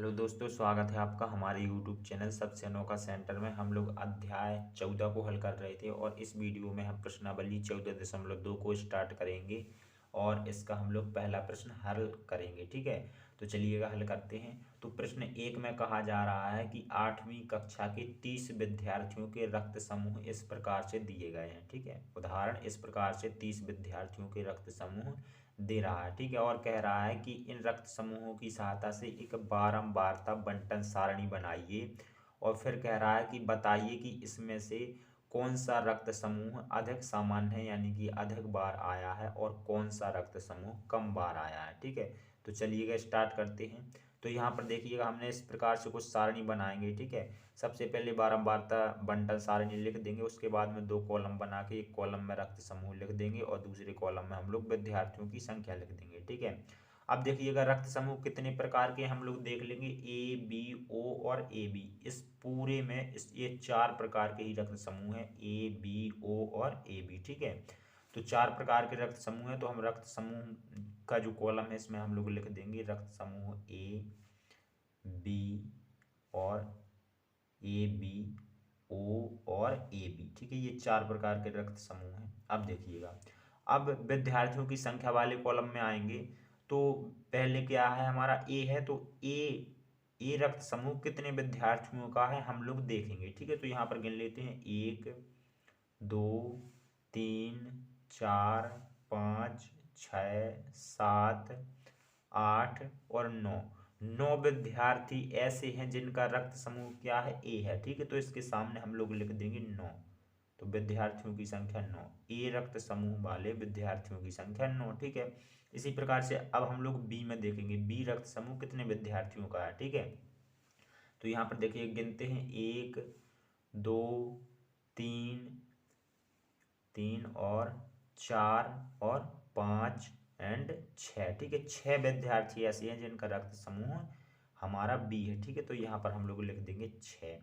Hello दोस्तों, स्वागत है आपका हमारे YouTube चैनल सबसे अनोखा सेंटर में। हम लोग अध्याय 14 को हल कर रहे थे और इस वीडियो में हम प्रश्नावली 14.2 को स्टार्ट करेंगे और इसका हम लोग पहला प्रश्न हल करेंगे। ठीक है, तो चलिएगा हल करते हैं। तो प्रश्न एक में कहा जा रहा है कि 8वीं कक्षा के 30 विद्यार्थियों के रक्त समूह इस प्रकार से दिए गए हैं। ठीक है, उदाहरण इस प्रकार से 30 विद्यार्थियों के रक्त समूह दे रहा है। ठीक है, और कह रहा है कि इन रक्त समूहों की सहायता से एक बारंबारता बंटन सारणी बनाइए और फिर कह रहा है कि बताइए कि इसमें से कौन सा रक्त समूह अधिक सामान्य है, यानी कि अधिक बार आया है, और कौन सा रक्त समूह कम बार आया है। ठीक है, तो चलिएगा स्टार्ट करते हैं। तो यहाँ पर देखिएगा, हमने इस प्रकार से कुछ सारणी बनाएंगे। ठीक है, सबसे पहले बारंबारता बंटन सारणी लिख देंगे, उसके बाद में दो कॉलम बना के एक कॉलम में रक्त समूह लिख देंगे और दूसरे कॉलम में हम लोग विद्यार्थियों की संख्या लिख देंगे। ठीक है, अब देखिएगा रक्त समूह कितने प्रकार के हम लोग देख लेंगे, ए बी ओ और ए बी। इस पूरे में ये चार प्रकार के ही रक्त समूह है, ए बी ओ और ए बी। ठीक है, तो चार प्रकार के रक्त समूह है, तो हम रक्त समूह का जो कॉलम है इसमें हम लोग लिख देंगे रक्त समूह ए बी और ए बी ओ और ए बी। ठीक है, ये चार प्रकार के रक्त समूह हैं। अब देखिएगा, अब विद्यार्थियों की संख्या वाले कॉलम में आएंगे। तो पहले क्या है, हमारा ए है, तो ए रक्त समूह कितने विद्यार्थियों का है हम लोग देखेंगे। ठीक है, तो यहाँ पर गिन लेते हैं, 1 2 3 4 5 6 7 8 और 9 विद्यार्थी ऐसे हैं जिनका रक्त समूह क्या है, ए है। ठीक है, तो इसके सामने हम लोग लिख देंगे 9। तो विद्यार्थियों की संख्या 9, ए रक्त समूह वाले विद्यार्थियों की संख्या 9। ठीक है, इसी प्रकार से अब हम लोग बी में देखेंगे, बी रक्त समूह कितने विद्यार्थियों का है। ठीक है, तो यहाँ पर देखिए गिनते हैं, 1 2 3 और 4 और 5 एंड 6। ठीक है, 6 विद्यार्थी ऐसे हैं जिनका रक्त समूह हमारा बी है। ठीक है, तो यहाँ पर हम लोग लिख देंगे 6।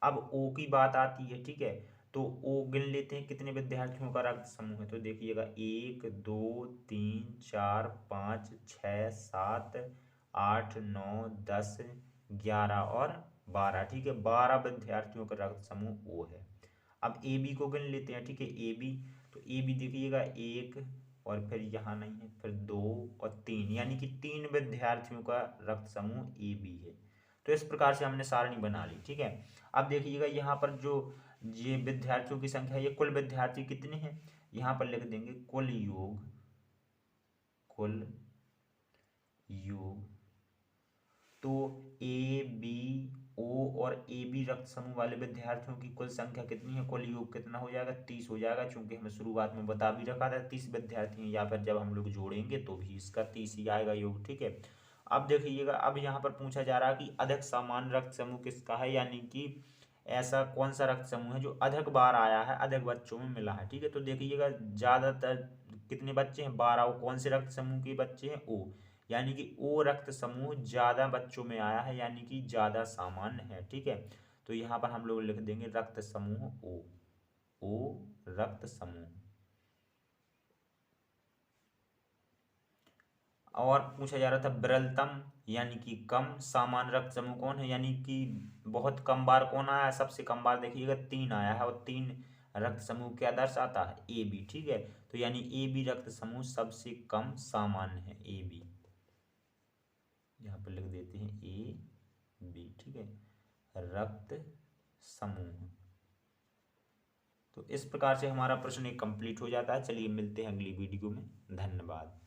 अब ओ की बात आती है। ठीक है, तो ओ गिन लेते हैं कितने विद्यार्थियों का रक्त समूह है। तो देखिएगा, 1 2 3 4 5 6 7 8 9 10 11 और 12। ठीक है, 12 विद्यार्थियों का रक्त समूह ओ है। अब ए बी को गिन लेते हैं। ठीक है, ए बी, तो ए बी देखिएगा, 1 और फिर यहाँ नहीं है, फिर 2 और 3, यानी कि 3 विद्यार्थियों का रक्त समूह ए बी है। तो इस प्रकार से हमने सारणी बना ली। ठीक है, अब देखिएगा यहाँ पर जो ये विद्यार्थियों की संख्या, ये कुल विद्यार्थी कितने हैं, यहाँ पर लिख देंगे कुल योग। तो ए बी ओ और ए बी रक्त समूह वाले विद्यार्थियों की कुल संख्या कितनी है, कुल योग कितना हो जाएगा, 30 हो जाएगा। चूंकि हमें शुरुआत में बता भी रखा था 30 विद्यार्थी हैं, या फिर जब हम लोग जोड़ेंगे तो भी इसका 30 ही आएगा योग। ठीक है, अब देखिएगा, अब यहाँ पर पूछा जा रहा है कि अधिक सामान्य रक्त समूह किसका है, यानी कि ऐसा कौन सा रक्त समूह है जो अधिक बार आया है, अधिक बच्चों में मिला है। ठीक है, तो देखिएगा ज्यादातर कितने बच्चे हैं, 12। वो कौन से रक्त समूह के बच्चे हैं, ओ, यानी कि ओ रक्त समूह ज्यादा बच्चों में आया है, यानी कि ज्यादा सामान्य है। ठीक है, तो यहाँ पर हम लोग लिख देंगे रक्त समूह ओ रक्त समूह। और पूछा जा रहा था विरलतम यानी कि कम सामान्य रक्त समूह कौन है, यानी कि बहुत कम बार कौन आया है, सबसे कम बार देखिएगा 3 आया है, और 3 रक्त समूह क्या दर्शाता है, ए बी। ठीक है, तो यानी ए बी रक्त समूह सबसे कम सामान्य है, ए बी। यहाँ पर लिख देते हैं ए बी। ठीक है, रक्त समूह। तो इस प्रकार से हमारा प्रश्न एक कंप्लीट हो जाता है। चलिए मिलते हैं अगली वीडियो में, धन्यवाद।